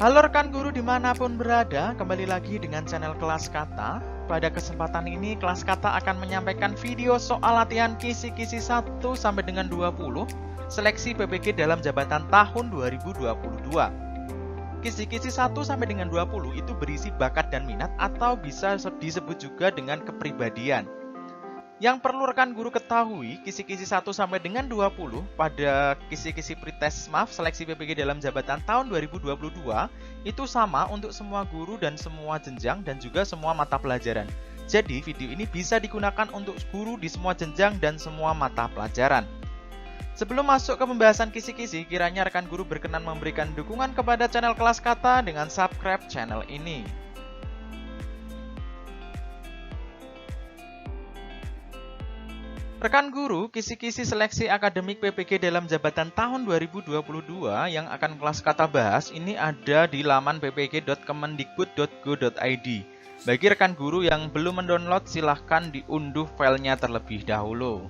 Halo rekan guru dimanapun berada, kembali lagi dengan channel Kelas Kata. Pada kesempatan ini, Kelas Kata akan menyampaikan video soal latihan kisi-kisi 1 sampai dengan 20, seleksi PPG dalam jabatan tahun 2022. Kisi-kisi 1 sampai dengan 20 itu berisi bakat dan minat atau bisa disebut juga dengan kepribadian. Yang perlu rekan guru ketahui, kisi-kisi 1 sampai dengan 20 pada kisi-kisi pretest seleksi PPG dalam jabatan tahun 2022 itu sama untuk semua guru dan semua jenjang dan juga semua mata pelajaran. Jadi video ini bisa digunakan untuk guru di semua jenjang dan semua mata pelajaran. Sebelum masuk ke pembahasan kisi-kisi, kiranya rekan guru berkenan memberikan dukungan kepada channel Kelas Kata dengan subscribe channel ini. Rekan guru, kisi-kisi seleksi akademik PPG dalam jabatan tahun 2022 yang akan Kelas Kata bahas ini ada di laman ppg.kemendikbud.go.id. Bagi rekan guru yang belum mendownload, silahkan diunduh filenya terlebih dahulu.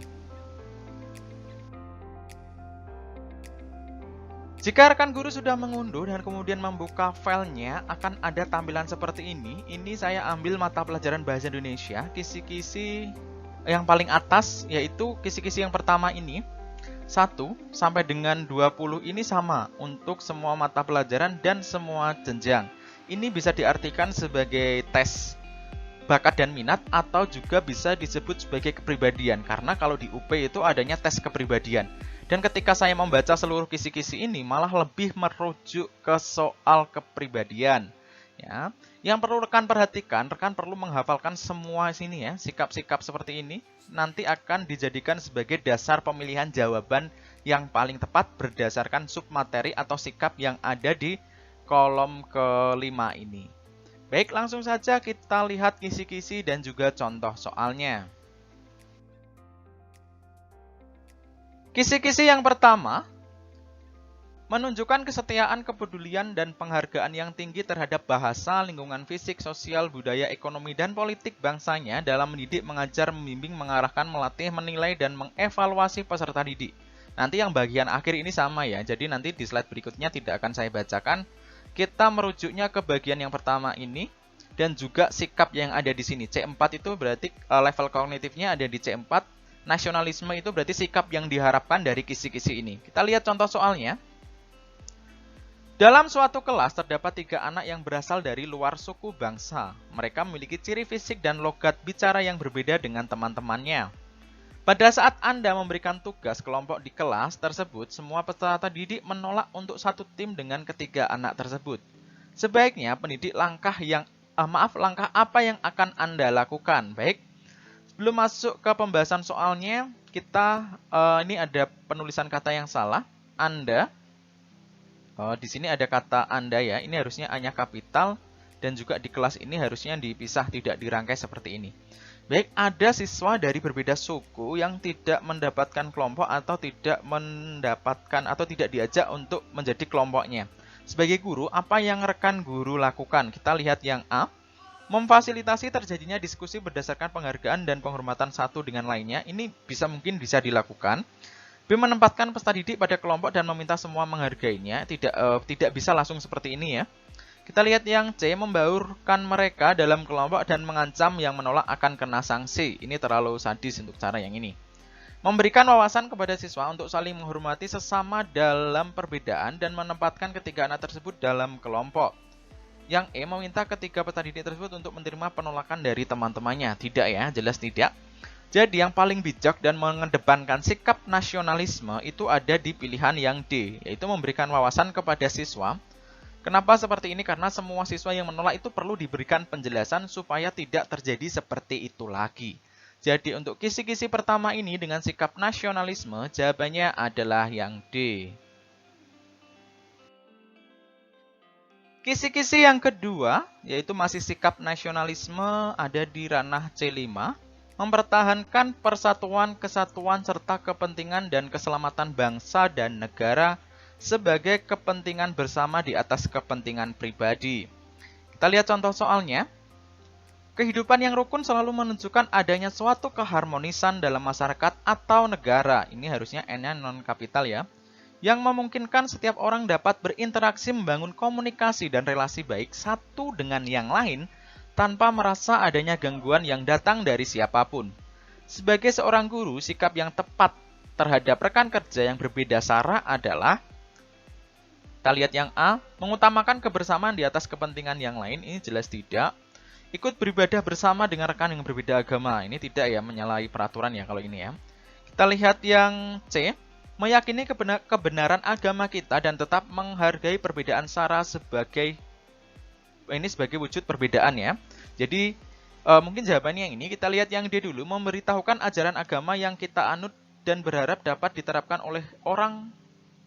Jika rekan guru sudah mengunduh dan kemudian membuka filenya, akan ada tampilan seperti ini. Ini saya ambil mata pelajaran Bahasa Indonesia, kisi-kisi yang paling atas, yaitu kisi-kisi yang pertama ini 1 sampai dengan 20 ini sama untuk semua mata pelajaran dan semua jenjang. Ini bisa diartikan sebagai tes bakat dan minat atau juga bisa disebut sebagai kepribadian, karena kalau di UP itu adanya tes kepribadian. Dan ketika saya membaca seluruh kisi-kisi ini malah lebih merujuk ke soal kepribadian. Ya, yang perlu rekan perhatikan, rekan perlu menghafalkan semua sini ya, sikap-sikap seperti ini nanti akan dijadikan sebagai dasar pemilihan jawaban yang paling tepat berdasarkan submateri atau sikap yang ada di kolom kelima ini. Baik, langsung saja kita lihat kisi-kisi dan juga contoh soalnya. Kisi-kisi yang pertama menunjukkan kesetiaan, kepedulian, dan penghargaan yang tinggi terhadap bahasa, lingkungan fisik, sosial, budaya, ekonomi, dan politik bangsanya dalam mendidik, mengajar, membimbing, mengarahkan, melatih, menilai, dan mengevaluasi peserta didik. Nanti yang bagian akhir ini sama ya, jadi nanti di slide berikutnya tidak akan saya bacakan. Kita merujuknya ke bagian yang pertama ini, dan juga sikap yang ada di sini. C4 itu berarti level kognitifnya ada di C4, nasionalisme itu berarti sikap yang diharapkan dari kisi-kisi ini. Kita lihat contoh soalnya. Dalam suatu kelas terdapat 3 anak yang berasal dari luar suku bangsa. Mereka memiliki ciri fisik dan logat bicara yang berbeda dengan teman-temannya. Pada saat Anda memberikan tugas kelompok di kelas tersebut, semua peserta didik menolak untuk satu tim dengan ketiga anak tersebut. Sebaiknya pendidik langkah apa yang akan Anda lakukan? Baik, sebelum masuk ke pembahasan soalnya, ini ada penulisan kata yang salah. Anda. Di sini ada kata Anda ya, ini harusnya A-nya kapital dan juga di kelas ini harusnya dipisah, tidak dirangkai seperti ini. Baik, ada siswa dari berbeda suku yang tidak mendapatkan kelompok atau tidak diajak untuk menjadi kelompoknya. Sebagai guru, apa yang rekan guru lakukan? Kita lihat yang A, memfasilitasi terjadinya diskusi berdasarkan penghargaan dan penghormatan satu dengan lainnya. Ini mungkin bisa dilakukan. B, menempatkan peserta didik pada kelompok dan meminta semua menghargainya. Tidak bisa langsung seperti ini ya. Kita lihat yang C, membaurkan mereka dalam kelompok dan mengancam yang menolak akan kena sanksi. Ini terlalu sadis untuk cara yang ini. Memberikan wawasan kepada siswa untuk saling menghormati sesama dalam perbedaan dan menempatkan ketiga anak tersebut dalam kelompok. Yang E, meminta ketiga peserta didik tersebut untuk menerima penolakan dari teman-temannya. Tidak ya, jelas tidak. Jadi yang paling bijak dan mengedepankan sikap nasionalisme itu ada di pilihan yang D, yaitu memberikan wawasan kepada siswa. Kenapa seperti ini? Karena semua siswa yang menolak itu perlu diberikan penjelasan supaya tidak terjadi seperti itu lagi. Jadi untuk kisi-kisi pertama ini dengan sikap nasionalisme, jawabannya adalah yang D. Kisi-kisi yang kedua, yaitu masih sikap nasionalisme, ada di ranah C5. Mempertahankan persatuan, kesatuan, serta kepentingan dan keselamatan bangsa dan negara sebagai kepentingan bersama di atas kepentingan pribadi. Kita lihat contoh soalnya. Kehidupan yang rukun selalu menunjukkan adanya suatu keharmonisan dalam masyarakat atau negara. Ini harusnya N-nya non-kapital ya. yang memungkinkan setiap orang dapat berinteraksi, membangun komunikasi dan relasi baik satu dengan yang lain tanpa merasa adanya gangguan yang datang dari siapapun. Sebagai seorang guru, sikap yang tepat terhadap rekan kerja yang berbeda sara adalah, kita lihat yang A, mengutamakan kebersamaan di atas kepentingan yang lain. Ini jelas tidak. Ikut beribadah bersama dengan rekan yang berbeda agama. Ini tidak ya, menyalahi peraturan ya kalau ini ya. Kita lihat yang C, meyakini kebenaran agama kita dan tetap menghargai perbedaan sara sebagai wujud perbedaan ya. Jadi mungkin jawabannya yang ini. Kita lihat yang D dulu, memberitahukan ajaran agama yang kita anut dan berharap dapat diterapkan oleh orang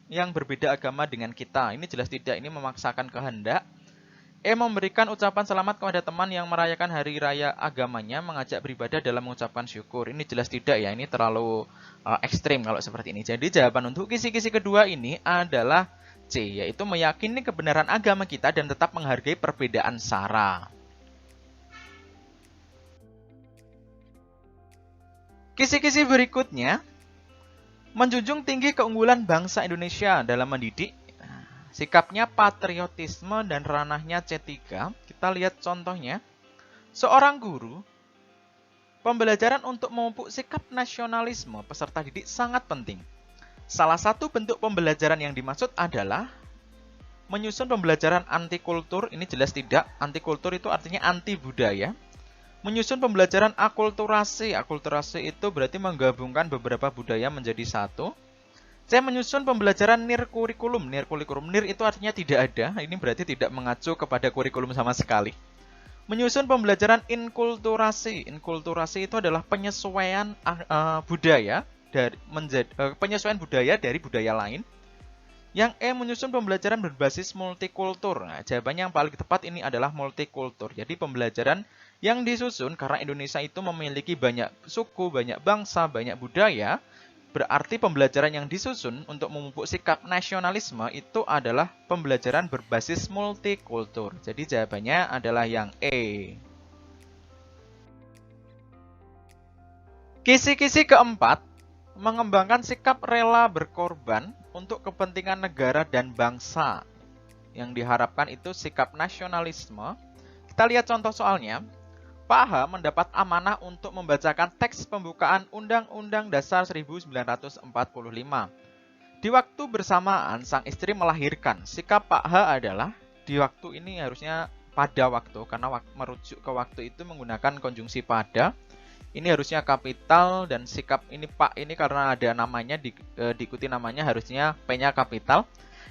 yang berbeda agama dengan kita. Ini jelas tidak, ini memaksakan kehendak. E, memberikan ucapan selamat kepada teman yang merayakan hari raya agamanya, mengajak beribadah dalam mengucapkan syukur. Ini jelas tidak ya, ini terlalu ekstrim kalau seperti ini. Jadi jawaban untuk kisi-kisi kedua ini adalah C, yaitu meyakini kebenaran agama kita dan tetap menghargai perbedaan sara. Kisi-kisi berikutnya, menjunjung tinggi keunggulan bangsa Indonesia dalam mendidik. Sikapnya patriotisme dan ranahnya C3. Kita lihat contohnya. Seorang guru, pembelajaran untuk memupuk sikap nasionalisme peserta didik sangat penting. Salah satu bentuk pembelajaran yang dimaksud adalah menyusun pembelajaran anti kultur. Ini jelas tidak. Anti kultur itu artinya anti budaya. Menyusun pembelajaran akulturasi. Akulturasi itu berarti menggabungkan beberapa budaya menjadi satu. Saya menyusun pembelajaran nirkurikulum. Nir itu artinya tidak ada. Ini berarti tidak mengacu kepada kurikulum sama sekali. Menyusun pembelajaran inkulturasi. Inkulturasi itu adalah penyesuaian budaya dari budaya lain. Yang E, menyusun pembelajaran berbasis multikultur. Nah, jawabannya yang paling tepat ini adalah multikultur. Jadi pembelajaran yang disusun karena Indonesia itu memiliki banyak suku, banyak bangsa, banyak budaya. Berarti pembelajaran yang disusun untuk memupuk sikap nasionalisme itu adalah pembelajaran berbasis multikultur. Jadi jawabannya adalah yang E. Kisi-kisi keempat, mengembangkan sikap rela berkorban untuk kepentingan negara dan bangsa. Yang diharapkan itu sikap nasionalisme. Kita lihat contoh soalnya. Pak H mendapat amanah untuk membacakan teks pembukaan Undang-Undang Dasar 1945. Di waktu bersamaan, sang istri melahirkan. Sikap Pak H adalah, di waktu ini harusnya pada waktu, karena merujuk ke waktu itu menggunakan konjungsi pada. Ini harusnya kapital, dan sikap ini Pak ini karena ada namanya, diikuti namanya, harusnya P-nya kapital.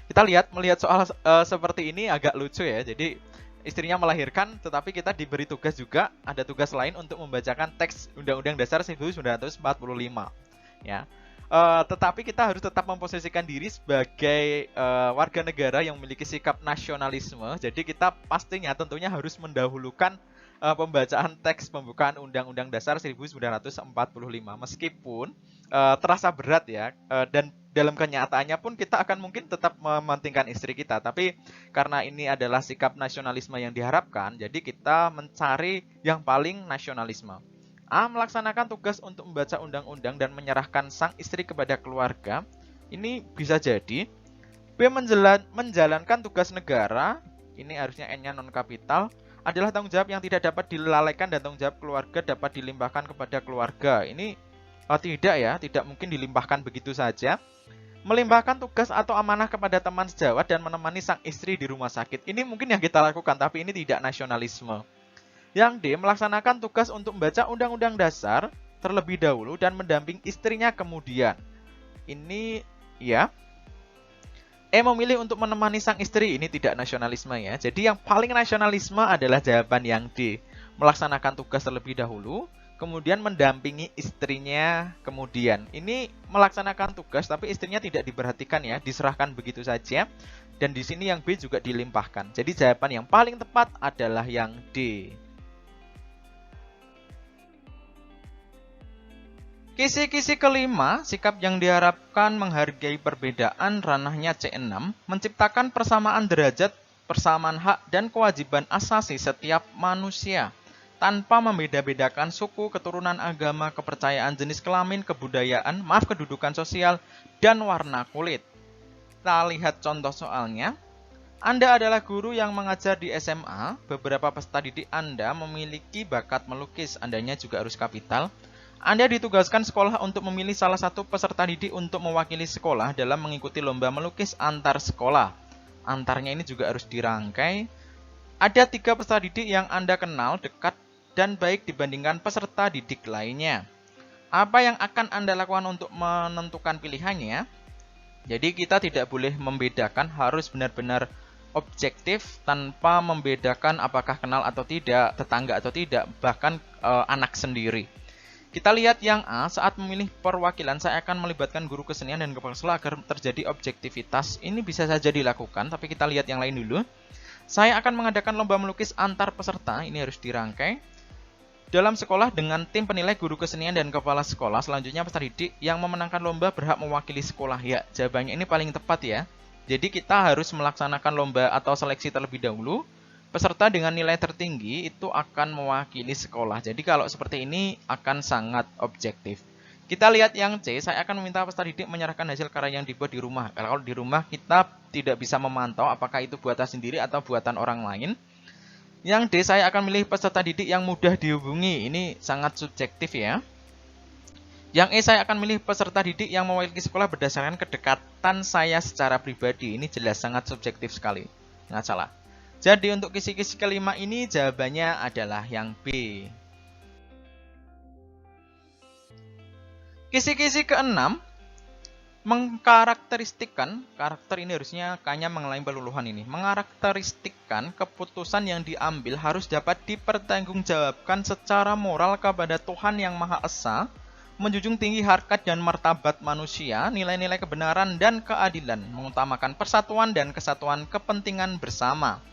Kita melihat soal seperti ini agak lucu ya, jadi istrinya melahirkan, tetapi kita diberi tugas juga, ada tugas lain untuk membacakan teks Undang-Undang Dasar 1945. Ya. Tetapi kita harus tetap memposisikan diri sebagai warga negara yang memiliki sikap nasionalisme. Jadi kita pastinya tentunya harus mendahulukan pembacaan teks pembukaan Undang-Undang Dasar 1945. Meskipun terasa berat ya, dan dalam kenyataannya pun kita akan mungkin tetap mementingkan istri kita. Tapi karena ini adalah sikap nasionalisme yang diharapkan, jadi kita mencari yang paling nasionalisme. A, melaksanakan tugas untuk membaca undang-undang dan menyerahkan sang istri kepada keluarga. Ini bisa jadi. B, menjalankan tugas negara. Ini harusnya N-nya non-kapital. Adalah tanggung jawab yang tidak dapat dilalaikan dan tanggung jawab keluarga dapat dilimpahkan kepada keluarga. Ini tidak ya, tidak mungkin dilimpahkan begitu saja. Melimpahkan tugas atau amanah kepada teman sejawat dan menemani sang istri di rumah sakit. Ini mungkin yang kita lakukan, tapi ini tidak nasionalisme. Yang D, melaksanakan tugas untuk membaca Undang-Undang Dasar terlebih dahulu dan mendamping istrinya kemudian. Ini ya. E, memilih untuk menemani sang istri. Ini tidak nasionalisme ya. Jadi yang paling nasionalisme adalah jawaban yang D. Melaksanakan tugas terlebih dahulu, kemudian mendampingi istrinya kemudian. Ini melaksanakan tugas tapi istrinya tidak diperhatikan ya, diserahkan begitu saja. Dan di sini yang B juga dilimpahkan. Jadi jawaban yang paling tepat adalah yang D. Kisi-kisi kelima, sikap yang diharapkan menghargai perbedaan, ranahnya C6, menciptakan persamaan derajat, persamaan hak dan kewajiban asasi setiap manusia, tanpa membeda-bedakan suku, keturunan agama, kepercayaan, jenis kelamin, kedudukan sosial, dan warna kulit. kita lihat contoh soalnya. Anda adalah guru yang mengajar di SMA, beberapa peserta didik Anda memiliki bakat melukis, Andanya juga harus kapital. Anda ditugaskan sekolah untuk memilih salah satu peserta didik untuk mewakili sekolah dalam mengikuti lomba melukis antar sekolah. Antarnya ini juga harus dirangkai. Ada 3 peserta didik yang Anda kenal dekat dan baik dibandingkan peserta didik lainnya. Apa yang akan Anda lakukan untuk menentukan pilihannya? Jadi kita tidak boleh membedakan, harus benar-benar objektif tanpa membedakan apakah kenal atau tidak, tetangga atau tidak, bahkan anak sendiri. Kita lihat yang A, saat memilih perwakilan saya akan melibatkan guru kesenian dan kepala sekolah agar terjadi objektivitas. Ini bisa saja dilakukan, tapi kita lihat yang lain dulu. Saya akan mengadakan lomba melukis antar peserta, ini harus dirangkai. Dalam sekolah dengan tim penilai guru kesenian dan kepala sekolah, selanjutnya peserta didik yang memenangkan lomba berhak mewakili sekolah. Ya, jawabannya ini paling tepat ya. Jadi kita harus melaksanakan lomba atau seleksi terlebih dahulu. Peserta dengan nilai tertinggi itu akan mewakili sekolah. Jadi kalau seperti ini akan sangat objektif. Kita lihat yang C, saya akan meminta peserta didik menyerahkan hasil karya yang dibuat di rumah. Kalau di rumah kita tidak bisa memantau apakah itu buatan sendiri atau buatan orang lain. Yang D, saya akan memilih peserta didik yang mudah dihubungi. Ini sangat subjektif ya. Yang E, saya akan memilih peserta didik yang mewakili sekolah berdasarkan kedekatan saya secara pribadi. Ini jelas sangat subjektif sekali. Nggak salah. Jadi untuk kisi-kisi kelima ini jawabannya adalah yang B. Kisi-kisi keenam, mengkarakteristikkan, karakter ini harusnya kayaknya mengalami peluluhan ini. Mengkarakteristikkan keputusan yang diambil harus dapat dipertanggungjawabkan secara moral kepada Tuhan Yang Maha Esa, menjunjung tinggi harkat dan martabat manusia, nilai-nilai kebenaran dan keadilan, mengutamakan persatuan dan kesatuan kepentingan bersama.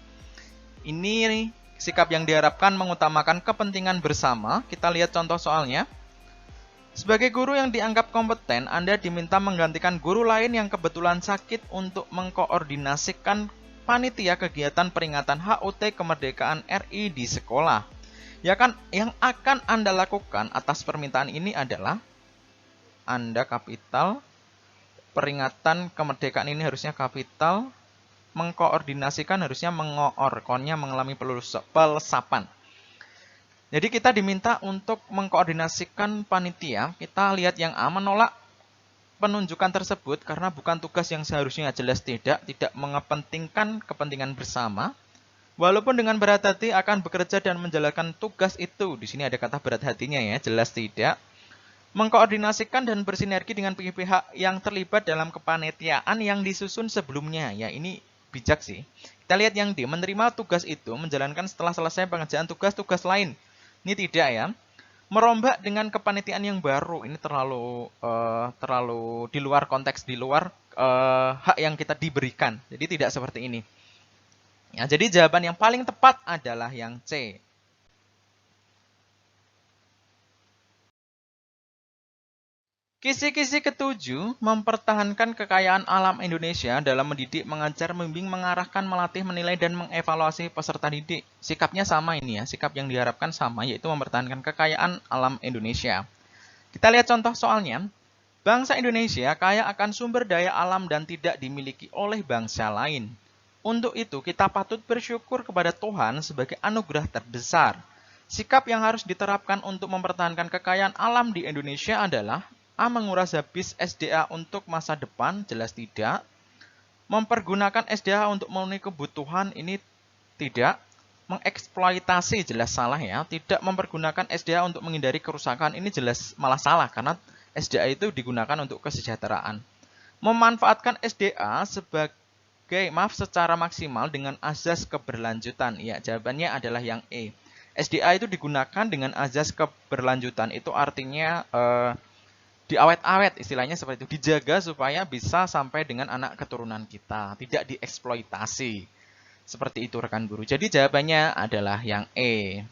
Ini sikap yang diharapkan mengutamakan kepentingan bersama. Kita lihat contoh soalnya. Sebagai guru yang dianggap kompeten, Anda diminta menggantikan guru lain yang kebetulan sakit untuk mengkoordinasikan panitia kegiatan peringatan HUT kemerdekaan RI di sekolah. Yang akan Anda lakukan atas permintaan ini adalah Anda kapital, peringatan kemerdekaan ini harusnya kapital, mengkoordinasikan harusnya mengoor, konnya mengalami pelesapan. Jadi kita diminta untuk mengkoordinasikan panitia. Kita lihat yang A, menolak penunjukan tersebut karena bukan tugas yang seharusnya, jelas tidak mengepentingkan kepentingan bersama. Walaupun dengan berat hati akan bekerja dan menjalankan tugas itu. Di sini ada kata berat hatinya ya, jelas tidak. Mengkoordinasikan dan bersinergi dengan pihak-pihak yang terlibat dalam kepanitiaan yang disusun sebelumnya. Ya, ini bijak sih. Kita lihat yang D, menerima tugas itu, menjalankan setelah selesai pengerjaan tugas-tugas lain. Ini tidak ya. Merombak dengan kepanitiaan yang baru. Ini terlalu di luar konteks, di luar hak yang kita diberikan. Jadi tidak seperti ini. Ya, jadi jawaban yang paling tepat adalah yang C. Kisi-kisi ketujuh, mempertahankan kekayaan alam Indonesia dalam mendidik, mengajar, membimbing, mengarahkan, melatih, menilai, dan mengevaluasi peserta didik. Sikapnya sama ini ya, sikap yang diharapkan sama, yaitu mempertahankan kekayaan alam Indonesia. Kita lihat contoh soalnya. Bangsa Indonesia kaya akan sumber daya alam dan tidak dimiliki oleh bangsa lain. Untuk itu, kita patut bersyukur kepada Tuhan sebagai anugerah terbesar. Sikap yang harus diterapkan untuk mempertahankan kekayaan alam di Indonesia adalah A. Menguras habis SDA untuk masa depan, jelas tidak. Mempergunakan SDA untuk memenuhi kebutuhan, ini tidak. Mengeksploitasi, jelas salah ya. Tidak mempergunakan SDA untuk menghindari kerusakan, ini jelas malah salah karena SDA itu digunakan untuk kesejahteraan. Memanfaatkan SDA secara maksimal dengan azas keberlanjutan. Ya, jawabannya adalah yang E. SDA itu digunakan dengan azas keberlanjutan. Itu artinya diawet-awet, istilahnya seperti itu. Dijaga supaya bisa sampai dengan anak keturunan kita. Tidak dieksploitasi. Seperti itu rekan guru. Jadi jawabannya adalah yang E.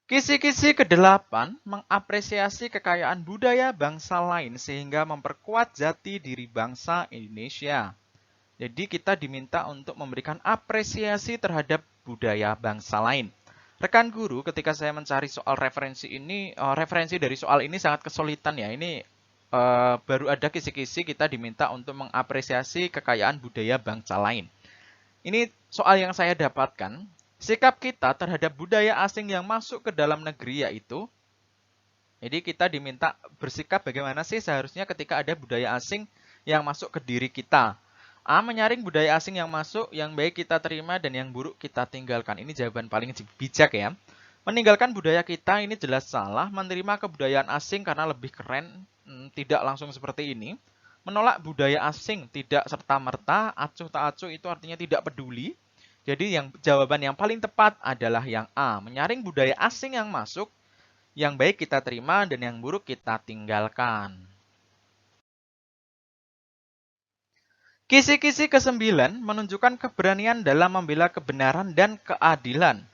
Kisi-kisi ke-8, mengapresiasi kekayaan budaya bangsa lain sehingga memperkuat jati diri bangsa Indonesia. Jadi kita diminta untuk memberikan apresiasi terhadap budaya bangsa lain. Rekan guru, ketika saya mencari soal referensi ini, referensi dari soal ini sangat kesulitan ya. Ini baru ada kisi-kisi kita diminta untuk mengapresiasi kekayaan budaya bangsa lain. Ini soal yang saya dapatkan. Sikap kita terhadap budaya asing yang masuk ke dalam negeri yaitu, jadi kita diminta bersikap bagaimana sih seharusnya ketika ada budaya asing yang masuk ke diri kita. A. Menyaring budaya asing yang masuk, yang baik kita terima dan yang buruk kita tinggalkan. Ini jawaban paling bijak ya. Meninggalkan budaya kita ini jelas salah, menerima kebudayaan asing karena lebih keren, tidak langsung seperti ini. Menolak budaya asing tidak serta-merta, acuh tak acuh itu artinya tidak peduli. Jadi jawaban yang paling tepat adalah yang A, menyaring budaya asing yang masuk, yang baik kita terima dan yang buruk kita tinggalkan. Kisi-kisi ke-9 menunjukkan keberanian dalam membela kebenaran dan keadilan.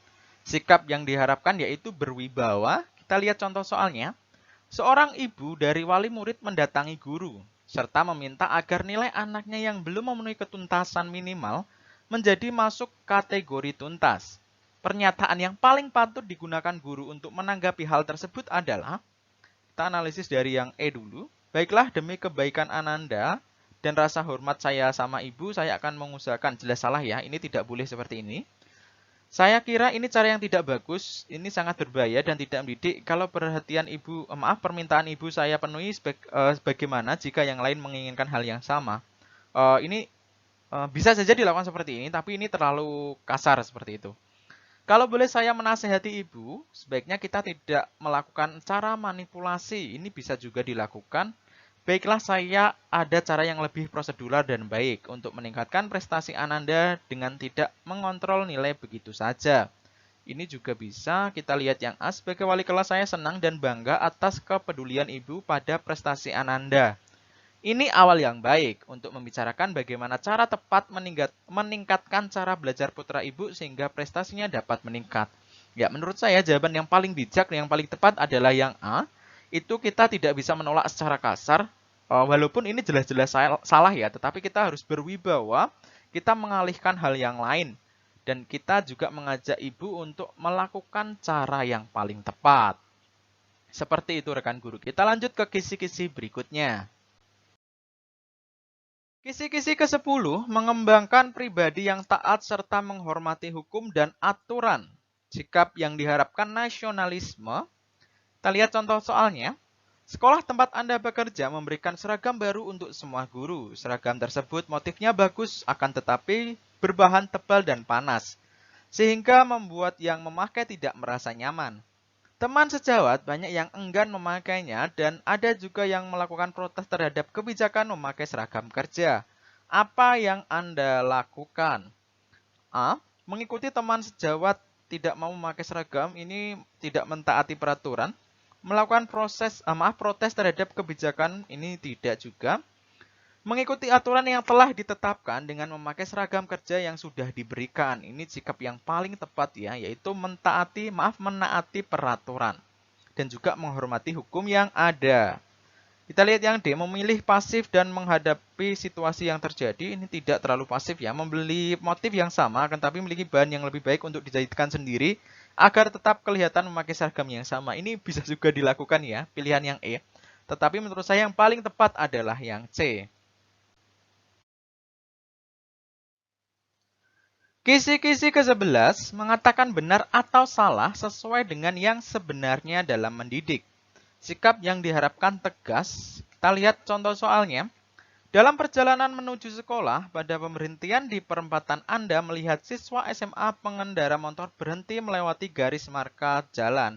Sikap yang diharapkan yaitu berwibawa. Kita lihat contoh soalnya. Seorang ibu dari wali murid mendatangi guru, serta meminta agar nilai anaknya yang belum memenuhi ketuntasan minimal menjadi masuk kategori tuntas. Pernyataan yang paling patut digunakan guru untuk menanggapi hal tersebut adalah, kita analisis dari yang E dulu. Baiklah, demi kebaikan Ananda dan rasa hormat saya sama ibu, saya akan mengusahakan. Jelas salah ya, ini tidak boleh seperti ini. Saya kira ini cara yang tidak bagus, ini sangat berbahaya dan tidak mendidik. Kalau permintaan ibu saya penuhi bagaimana jika yang lain menginginkan hal yang sama. Ini bisa saja dilakukan seperti ini, tapi ini terlalu kasar seperti itu. Kalau boleh saya menasehati ibu, sebaiknya kita tidak melakukan cara manipulasi. Ini bisa juga dilakukan. Baiklah, saya ada cara yang lebih prosedural dan baik untuk meningkatkan prestasi Ananda dengan tidak mengontrol nilai begitu saja. Ini juga bisa kita lihat yang A, sebagai wali kelas saya senang dan bangga atas kepedulian ibu pada prestasi Ananda. Ini awal yang baik untuk membicarakan bagaimana cara tepat meningkatkan cara belajar putra ibu sehingga prestasinya dapat meningkat. Ya, menurut saya jawaban yang paling bijak dan yang paling tepat adalah yang A. Itu kita tidak bisa menolak secara kasar, walaupun ini jelas-jelas salah ya, tetapi kita harus berwibawa, kita mengalihkan hal yang lain. Dan kita juga mengajak ibu untuk melakukan cara yang paling tepat. Seperti itu rekan guru. Kita lanjut ke kisi-kisi berikutnya. Kisi-kisi ke-10 mengembangkan pribadi yang taat serta menghormati hukum dan aturan. Sikap yang diharapkan nasionalisme. Kita lihat contoh soalnya. Sekolah tempat Anda bekerja memberikan seragam baru untuk semua guru. Seragam tersebut motifnya bagus, akan tetapi berbahan tebal dan panas, sehingga membuat yang memakai tidak merasa nyaman. Teman sejawat banyak yang enggan memakainya dan ada juga yang melakukan protes terhadap kebijakan memakai seragam kerja. Apa yang Anda lakukan? A. Mengikuti teman sejawat tidak mau memakai seragam, ini tidak mentaati peraturan. Melakukan protes terhadap kebijakan, ini tidak juga. Mengikuti aturan yang telah ditetapkan dengan memakai seragam kerja yang sudah diberikan. Ini sikap yang paling tepat ya, yaitu menaati peraturan. Dan juga menghormati hukum yang ada. Kita lihat yang D, memilih pasif dan menghadapi situasi yang terjadi. Ini tidak terlalu pasif ya, membeli motif yang sama, akan tapi memiliki bahan yang lebih baik untuk dijahitkan sendiri, agar tetap kelihatan memakai seragam yang sama. Ini bisa juga dilakukan ya, pilihan yang E. Tetapi menurut saya yang paling tepat adalah yang C. Kisi-kisi ke-11 mengatakan benar atau salah sesuai dengan yang sebenarnya dalam mendidik. Sikap yang diharapkan tegas. Kita lihat contoh soalnya. Dalam perjalanan menuju sekolah, pada pemberhentian di perempatan Anda melihat siswa SMA pengendara motor berhenti melewati garis marka jalan.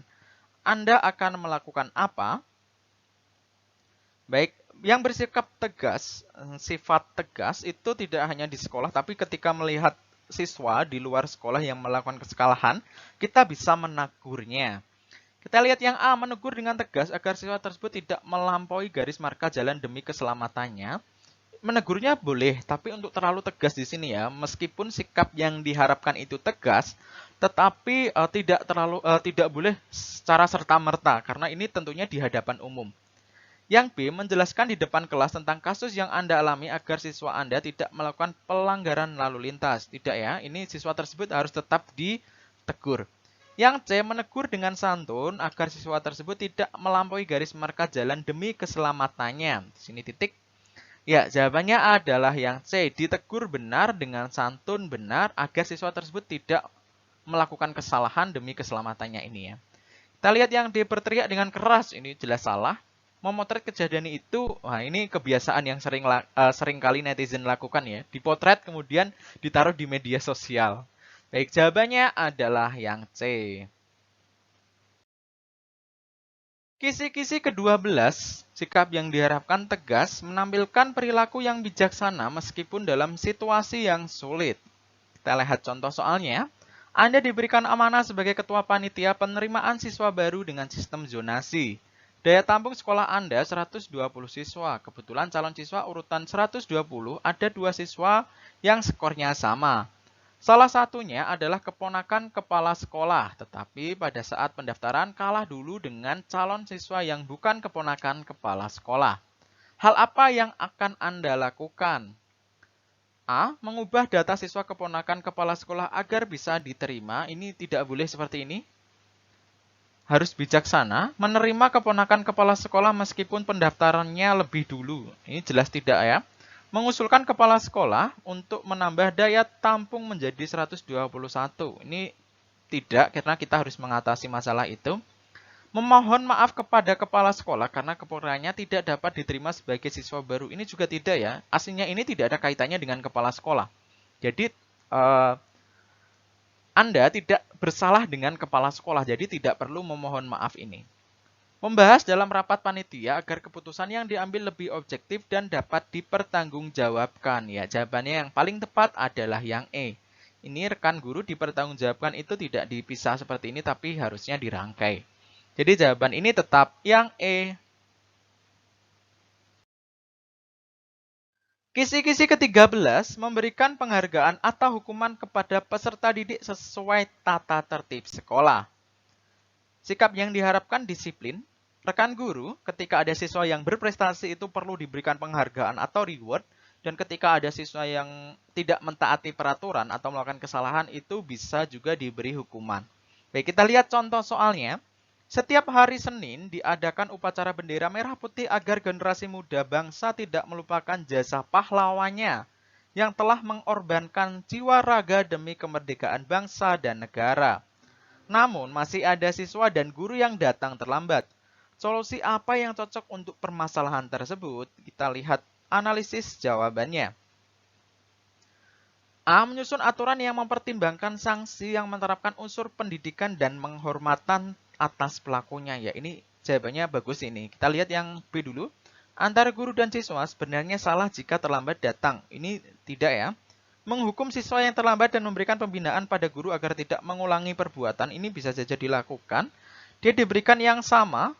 Anda akan melakukan apa? Baik, yang bersikap tegas, sifat tegas itu tidak hanya di sekolah, tapi ketika melihat siswa di luar sekolah yang melakukan kesalahan, kita bisa menegurnya. Kita lihat yang A, menegur dengan tegas agar siswa tersebut tidak melampaui garis marka jalan demi keselamatannya. Menegurnya boleh, tapi untuk terlalu tegas di sini ya, meskipun sikap yang diharapkan itu tegas, tetapi tidak boleh secara serta-merta karena ini tentunya di hadapan umum. Yang B, menjelaskan di depan kelas tentang kasus yang Anda alami agar siswa Anda tidak melakukan pelanggaran lalu lintas. Tidak ya, ini siswa tersebut harus tetap ditegur. Yang C, menegur dengan santun agar siswa tersebut tidak melampaui garis marka jalan demi keselamatannya. Di sini titik. Ya, jawabannya adalah yang C, ditegur benar dengan santun benar agar siswa tersebut tidak melakukan kesalahan demi keselamatannya ini ya. Kita lihat yang D, berteriak dengan keras, ini jelas salah. Memotret kejadian itu, wah ini kebiasaan yang sering kali netizen lakukan ya. Dipotret kemudian ditaruh di media sosial. Baik, jawabannya adalah yang C. Kisi-kisi ke-12, sikap yang diharapkan tegas, menampilkan perilaku yang bijaksana meskipun dalam situasi yang sulit. Kita lihat contoh soalnya. Anda diberikan amanah sebagai ketua panitia penerimaan siswa baru dengan sistem zonasi. Daya tampung sekolah Anda 120 siswa. Kebetulan calon siswa urutan 120 ada 2 siswa yang skornya sama. Salah satunya adalah keponakan kepala sekolah, tetapi pada saat pendaftaran kalah dulu dengan calon siswa yang bukan keponakan kepala sekolah. Hal apa yang akan Anda lakukan? A. Mengubah data siswa keponakan kepala sekolah agar bisa diterima. Ini tidak boleh seperti ini. Harus bijaksana, menerima keponakan kepala sekolah meskipun pendaftarannya lebih dulu. Ini jelas tidak ya. Mengusulkan kepala sekolah untuk menambah daya tampung menjadi 121. Ini tidak, karena kita harus mengatasi masalah itu. Memohon maaf kepada kepala sekolah karena keponakannya tidak dapat diterima sebagai siswa baru. Ini juga tidak ya. Aslinya ini tidak ada kaitannya dengan kepala sekolah. Jadi, Anda tidak bersalah dengan kepala sekolah, jadi tidak perlu memohon maaf ini. Membahas dalam rapat panitia agar keputusan yang diambil lebih objektif dan dapat dipertanggungjawabkan. Ya, jawabannya yang paling tepat adalah yang E. Ini rekan guru dipertanggungjawabkan itu tidak dipisah seperti ini, tapi harusnya dirangkai. Jadi jawaban ini tetap yang E. Kisi-kisi ke-13 memberikan penghargaan atau hukuman kepada peserta didik sesuai tata tertib sekolah. Sikap yang diharapkan disiplin. Rekan guru, ketika ada siswa yang berprestasi itu perlu diberikan penghargaan atau reward. Dan ketika ada siswa yang tidak mentaati peraturan atau melakukan kesalahan itu bisa juga diberi hukuman. Baik, kita lihat contoh soalnya. Setiap hari Senin diadakan upacara bendera merah putih agar generasi muda bangsa tidak melupakan jasa pahlawannya yang telah mengorbankan jiwa raga demi kemerdekaan bangsa dan negara. Namun, masih ada siswa dan guru yang datang terlambat. Solusi apa yang cocok untuk permasalahan tersebut? Kita lihat analisis jawabannya. A. Menyusun aturan yang mempertimbangkan sanksi yang menerapkan unsur pendidikan dan penghormatan atas pelakunya. Ya, ini jawabannya bagus ini. Kita lihat yang B dulu. Antara guru dan siswa sebenarnya salah jika terlambat datang. Ini tidak ya. Menghukum siswa yang terlambat dan memberikan pembinaan pada guru agar tidak mengulangi perbuatan ini bisa saja dilakukan. Dia diberikan yang sama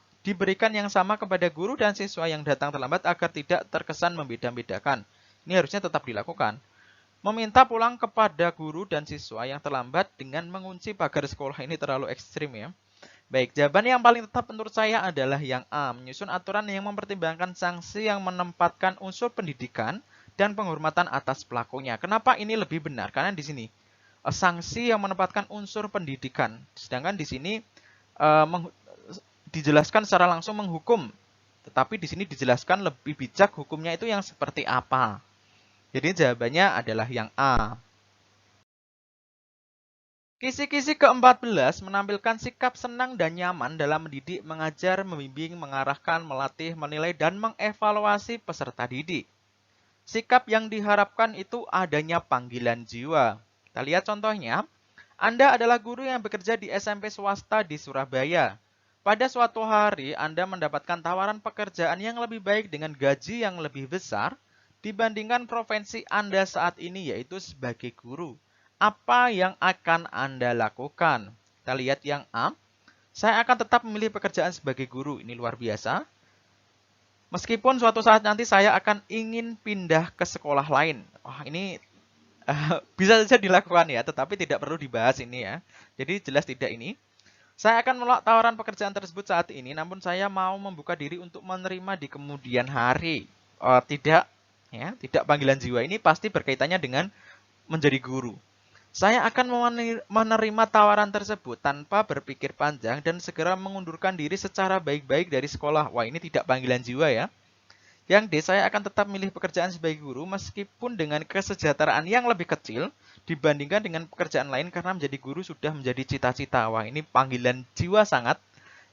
kepada guru dan siswa yang datang terlambat agar tidak terkesan membeda-bedakan. Ini harusnya tetap dilakukan. Meminta pulang kepada guru dan siswa yang terlambat dengan mengunci pagar sekolah ini terlalu ekstrim ya. Baik, jawaban yang paling tetap menurut saya adalah yang A. Menyusun aturan yang mempertimbangkan sanksi yang menempatkan unsur pendidikan dan penghormatan atas pelakunya. Kenapa ini lebih benar? Karena di sini sanksi yang menempatkan unsur pendidikan. Sedangkan di sini dijelaskan secara langsung menghukum. Tetapi di sini dijelaskan lebih bijak hukumnya itu yang seperti apa. Jadi jawabannya adalah yang A. Kisi-kisi ke-14 menampilkan sikap senang dan nyaman dalam mendidik, mengajar, membimbing, mengarahkan, melatih, menilai, dan mengevaluasi peserta didik. Sikap yang diharapkan itu adanya panggilan jiwa. Kita lihat contohnya. Anda adalah guru yang bekerja di SMP swasta di Surabaya. Pada suatu hari, Anda mendapatkan tawaran pekerjaan yang lebih baik dengan gaji yang lebih besar dibandingkan profesi Anda saat ini, yaitu sebagai guru. Apa yang akan Anda lakukan? Kita lihat yang A. Saya akan tetap memilih pekerjaan sebagai guru. Ini luar biasa. Meskipun suatu saat nanti saya akan ingin pindah ke sekolah lain. Wah, ini bisa saja dilakukan ya, tetapi tidak perlu dibahas ini ya. Jadi jelas tidak ini. Saya akan menolak tawaran pekerjaan tersebut saat ini, namun saya mau membuka diri untuk menerima di kemudian hari. Tidak panggilan jiwa ini pasti berkaitannya dengan menjadi guru. Saya akan menerima tawaran tersebut tanpa berpikir panjang dan segera mengundurkan diri secara baik-baik dari sekolah. Wah, ini tidak panggilan jiwa ya. Yang D, saya akan tetap milih pekerjaan sebagai guru meskipun dengan kesejahteraan yang lebih kecil dibandingkan dengan pekerjaan lain karena menjadi guru sudah menjadi cita-cita. Wah, ini panggilan jiwa sangat,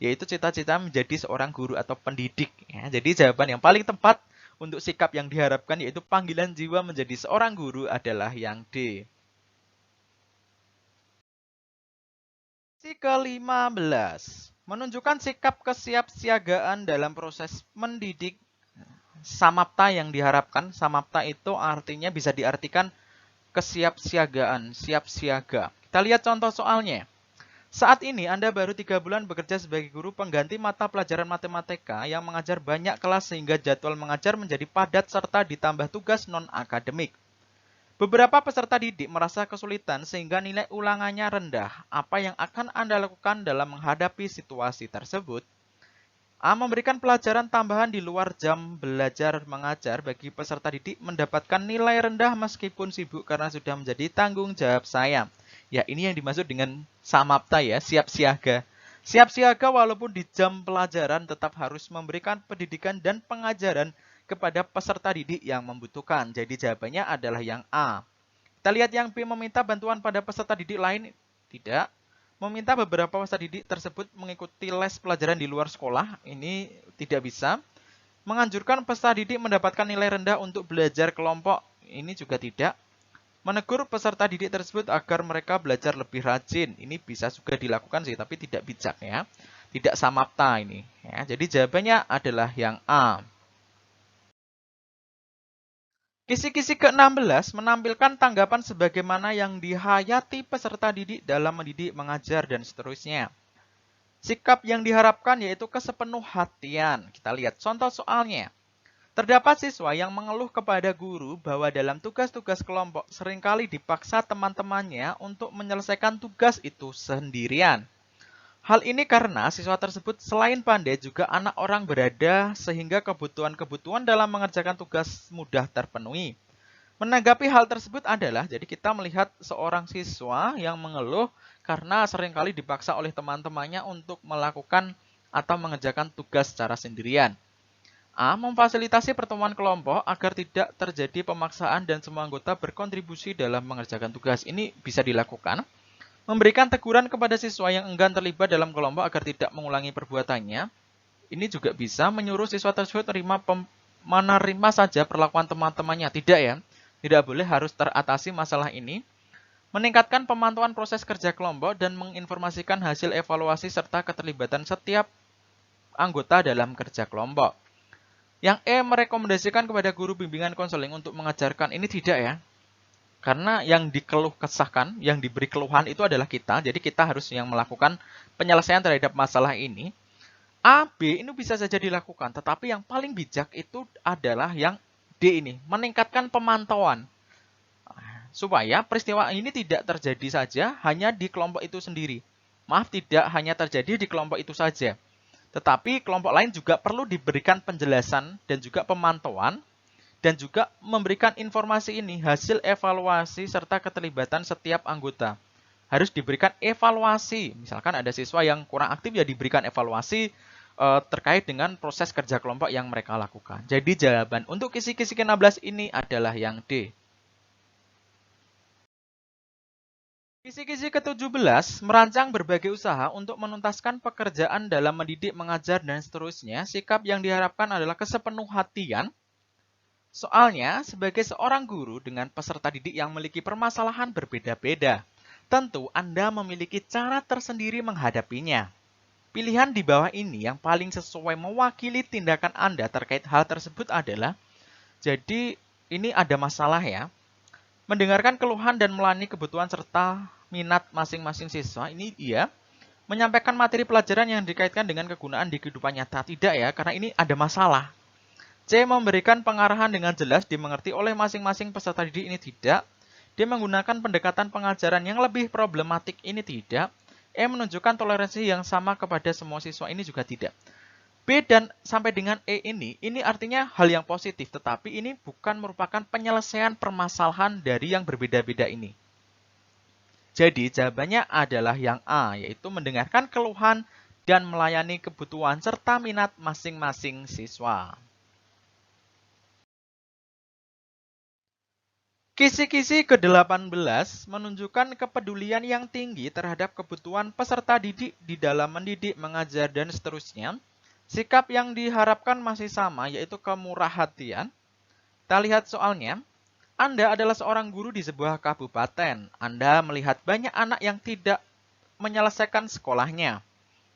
yaitu cita-cita menjadi seorang guru atau pendidik. Ya, jadi jawaban yang paling tepat untuk sikap yang diharapkan yaitu panggilan jiwa menjadi seorang guru adalah yang D. Si ke-15, menunjukkan sikap kesiapsiagaan dalam proses mendidik. Samapta yang diharapkan, samapta itu artinya bisa diartikan kesiapsiagaan, siap siaga. Kita lihat contoh soalnya. Saat ini Anda baru 3 bulan bekerja sebagai guru pengganti mata pelajaran matematika yang mengajar banyak kelas sehingga jadwal mengajar menjadi padat serta ditambah tugas non-akademik. Beberapa peserta didik merasa kesulitan sehingga nilai ulangannya rendah. Apa yang akan Anda lakukan dalam menghadapi situasi tersebut? A. Memberikan pelajaran tambahan di luar jam belajar mengajar bagi peserta didik mendapatkan nilai rendah meskipun sibuk karena sudah menjadi tanggung jawab saya. Ya, ini yang dimaksud dengan samapta ya, siap siaga. Siap siaga walaupun di jam pelajaran tetap harus memberikan pendidikan dan pengajaran kepada peserta didik yang membutuhkan. Jadi jawabannya adalah yang A. Kita lihat yang B, meminta bantuan pada peserta didik lain. Tidak. Meminta beberapa peserta didik tersebut mengikuti les pelajaran di luar sekolah. Ini tidak bisa. Menganjurkan peserta didik mendapatkan nilai rendah untuk belajar kelompok. Ini juga tidak. Menegur peserta didik tersebut agar mereka belajar lebih rajin. Ini bisa juga dilakukan sih, tapi tidak bijak ya. Tidak samapta ini. Ya, jadi jawabannya adalah yang A. Kisi-kisi ke-16 menampilkan tanggapan sebagaimana yang dihayati peserta didik dalam mendidik, mengajar, dan seterusnya. Sikap yang diharapkan yaitu kesepenuh hatian. Kita lihat contoh soalnya. Terdapat siswa yang mengeluh kepada guru bahwa dalam tugas-tugas kelompok seringkali dipaksa teman-temannya untuk menyelesaikan tugas itu sendirian. Hal ini karena siswa tersebut selain pandai juga anak orang berada sehingga kebutuhan-kebutuhan dalam mengerjakan tugas mudah terpenuhi. Menanggapi hal tersebut adalah, jadi kita melihat seorang siswa yang mengeluh karena seringkali dipaksa oleh teman-temannya untuk melakukan atau mengerjakan tugas secara sendirian. A. Memfasilitasi pertemuan kelompok agar tidak terjadi pemaksaan dan semua anggota berkontribusi dalam mengerjakan tugas. Ini bisa dilakukan. Memberikan teguran kepada siswa yang enggan terlibat dalam kelompok agar tidak mengulangi perbuatannya. Ini juga bisa menyuruh siswa tersebut menerima saja perlakuan teman-temannya. Tidak ya, tidak boleh harus teratasi masalah ini. Meningkatkan pemantauan proses kerja kelompok dan menginformasikan hasil evaluasi serta keterlibatan setiap anggota dalam kerja kelompok. Yang E. Merekomendasikan kepada guru bimbingan konseling untuk mengajarkan. Ini tidak ya. Karena yang dikeluh kesahkan, yang diberi keluhan itu adalah kita. Jadi kita harus yang melakukan penyelesaian terhadap masalah ini. A, B ini bisa saja dilakukan. Tetapi yang paling bijak itu adalah yang D ini. Meningkatkan pemantauan. Supaya peristiwa ini tidak terjadi saja hanya di kelompok itu sendiri. Maaf, tidak hanya terjadi di kelompok itu saja. Tetapi kelompok lain juga perlu diberikan penjelasan dan juga pemantauan. Dan juga memberikan informasi ini, hasil evaluasi serta keterlibatan setiap anggota. Harus diberikan evaluasi. Misalkan ada siswa yang kurang aktif, ya diberikan evaluasi terkait dengan proses kerja kelompok yang mereka lakukan. Jadi jawaban untuk kisi-kisi ke-16 ini adalah yang D. Kisi-kisi ke-17 merancang berbagai usaha untuk menuntaskan pekerjaan dalam mendidik, mengajar, dan seterusnya. Sikap yang diharapkan adalah kesepenuh hatian. Soalnya, sebagai seorang guru dengan peserta didik yang memiliki permasalahan berbeda-beda, tentu Anda memiliki cara tersendiri menghadapinya. Pilihan di bawah ini yang paling sesuai mewakili tindakan Anda terkait hal tersebut adalah, jadi ini ada masalah ya, mendengarkan keluhan dan melayani kebutuhan serta minat masing-masing siswa, ini iya, menyampaikan materi pelajaran yang dikaitkan dengan kegunaan di kehidupan nyata, tidak ya, karena ini ada masalah. C. Memberikan pengarahan dengan jelas dimengerti oleh masing-masing peserta didik, ini tidak. D. Menggunakan pendekatan pengajaran yang lebih problematik, ini tidak. E. Menunjukkan toleransi yang sama kepada semua siswa, ini juga tidak. B dan sampai dengan E ini artinya hal yang positif, tetapi ini bukan merupakan penyelesaian permasalahan dari yang berbeda-beda ini. Jadi jawabannya adalah yang A, yaitu mendengarkan keluhan dan melayani kebutuhan serta minat masing-masing siswa. Kisi-kisi ke-18 menunjukkan kepedulian yang tinggi terhadap kebutuhan peserta didik di dalam mendidik, mengajar, dan seterusnya. Sikap yang diharapkan masih sama, yaitu kemurah hatian. Kita lihat soalnya. Anda adalah seorang guru di sebuah kabupaten. Anda melihat banyak anak yang tidak menyelesaikan sekolahnya.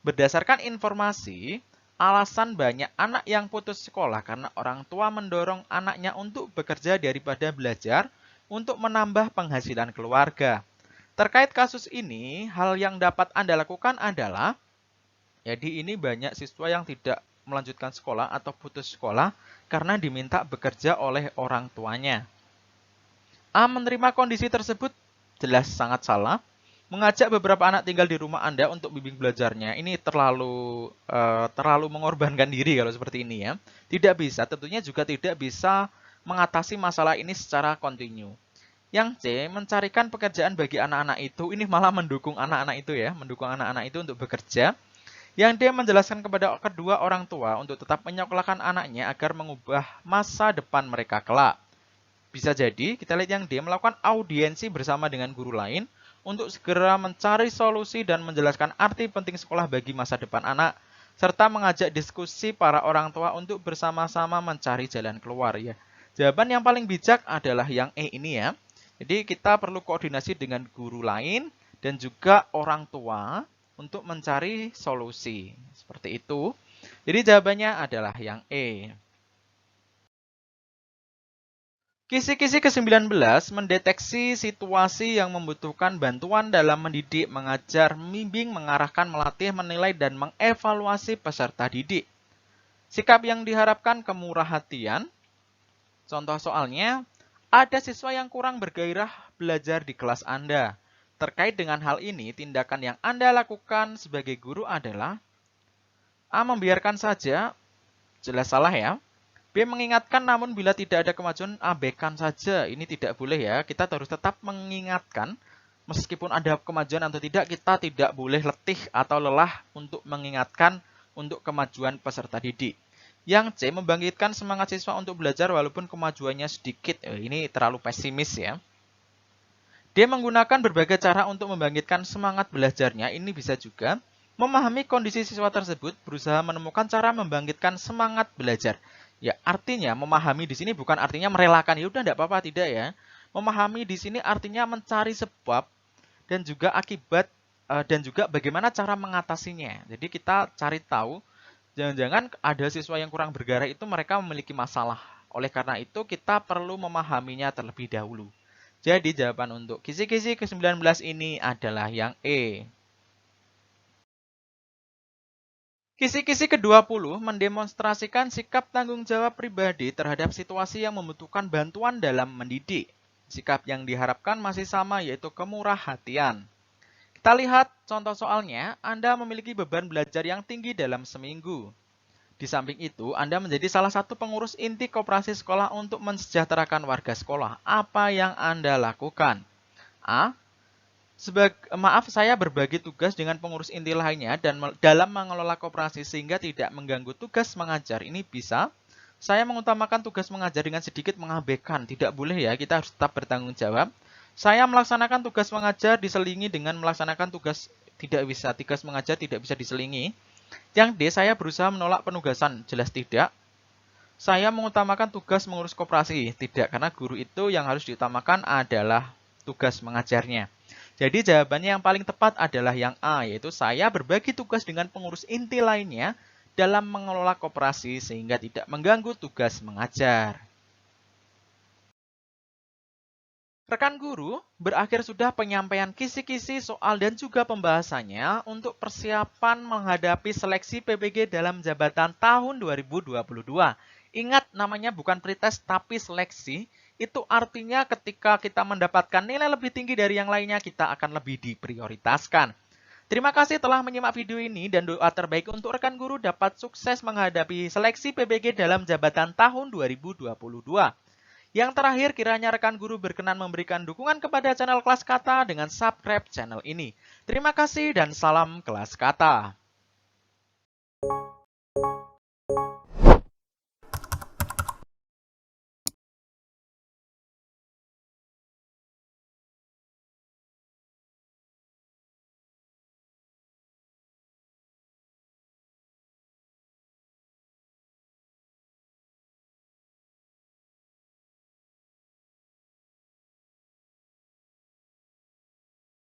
Berdasarkan informasi, alasan banyak anak yang putus sekolah karena orang tua mendorong anaknya untuk bekerja daripada belajar untuk menambah penghasilan keluarga. Terkait kasus ini, hal yang dapat Anda lakukan adalah, jadi ini banyak siswa yang tidak melanjutkan sekolah atau putus sekolah karena diminta bekerja oleh orang tuanya. A. Menerima kondisi tersebut jelas sangat salah. Mengajak beberapa anak tinggal di rumah Anda untuk bimbing belajarnya, ini terlalu mengorbankan diri kalau seperti ini ya. Tidak bisa, tentunya juga tidak bisa mengatasi masalah ini secara kontinu. Yang C, mencarikan pekerjaan bagi anak-anak itu, ini malah mendukung anak-anak itu ya, mendukung anak-anak itu untuk bekerja. Yang D, menjelaskan kepada kedua orang tua untuk tetap menyekolahkan anaknya agar mengubah masa depan mereka kelak. Bisa jadi, kita lihat yang D, melakukan audiensi bersama dengan guru lain untuk segera mencari solusi dan menjelaskan arti penting sekolah bagi masa depan anak, serta mengajak diskusi para orang tua untuk bersama-sama mencari jalan keluar ya. Jawaban yang paling bijak adalah yang E ini ya. Jadi kita perlu koordinasi dengan guru lain dan juga orang tua untuk mencari solusi. Seperti itu. Jadi jawabannya adalah yang E. Kisi-kisi ke-19 mendeteksi situasi yang membutuhkan bantuan dalam mendidik, mengajar, membimbing, mengarahkan, melatih, menilai, dan mengevaluasi peserta didik. Sikap yang diharapkan kemurah hatian. Contoh soalnya, ada siswa yang kurang bergairah belajar di kelas Anda. Terkait dengan hal ini, tindakan yang Anda lakukan sebagai guru adalah A. Membiarkan saja, jelas salah ya. B. Mengingatkan namun bila tidak ada kemajuan abaikan saja. Ini tidak boleh ya. Kita harus tetap mengingatkan. Meskipun ada kemajuan atau tidak, kita tidak boleh letih atau lelah untuk mengingatkan untuk kemajuan peserta didik. Yang C. Membangkitkan semangat siswa untuk belajar walaupun kemajuannya sedikit. Ini terlalu pesimis ya. D. Menggunakan berbagai cara untuk membangkitkan semangat belajarnya. Ini bisa juga memahami kondisi siswa tersebut, berusaha menemukan cara membangkitkan semangat belajar. Ya, artinya memahami di sini bukan artinya merelakan, ya udah enggak apa-apa, tidak ya. Memahami di sini artinya mencari sebab dan juga akibat dan juga bagaimana cara mengatasinya. Jadi kita cari tahu, jangan-jangan ada siswa yang kurang bergairah itu mereka memiliki masalah. Oleh karena itu kita perlu memahaminya terlebih dahulu. Jadi jawaban untuk kisi-kisi ke-19 ini adalah yang E. Kisi-kisi ke-20 mendemonstrasikan sikap tanggung jawab pribadi terhadap situasi yang membutuhkan bantuan dalam mendidik. Sikap yang diharapkan masih sama, yaitu kemurah hatian. Kita lihat contoh soalnya, Anda memiliki beban belajar yang tinggi dalam seminggu. Di samping itu, Anda menjadi salah satu pengurus inti koperasi sekolah untuk mensejahterakan warga sekolah. Apa yang Anda lakukan? A. Maaf, saya berbagi tugas dengan pengurus inti lainnya dan dalam mengelola koperasi sehingga tidak mengganggu tugas mengajar. Ini bisa. Saya mengutamakan tugas mengajar dengan sedikit mengabaikan. Tidak boleh ya, kita harus tetap bertanggung jawab. Saya melaksanakan tugas mengajar diselingi dengan melaksanakan tugas mengajar tidak bisa diselingi. Yang D, saya berusaha menolak penugasan. Jelas tidak. Saya mengutamakan tugas mengurus koperasi. Tidak, karena guru itu yang harus diutamakan adalah tugas mengajarnya. Jadi jawabannya yang paling tepat adalah yang A, yaitu saya berbagi tugas dengan pengurus inti lainnya dalam mengelola koperasi sehingga tidak mengganggu tugas mengajar. Rekan guru, berakhir sudah penyampaian kisi-kisi soal dan juga pembahasannya untuk persiapan menghadapi seleksi PPG dalam jabatan tahun 2022. Ingat, namanya bukan pretest tapi seleksi. Itu artinya ketika kita mendapatkan nilai lebih tinggi dari yang lainnya, kita akan lebih diprioritaskan. Terima kasih telah menyimak video ini dan doa terbaik untuk rekan guru dapat sukses menghadapi seleksi PPG dalam jabatan tahun 2022. Yang terakhir, kiranya rekan guru berkenan memberikan dukungan kepada channel Kelas Kata dengan subscribe channel ini. Terima kasih dan salam Kelas Kata.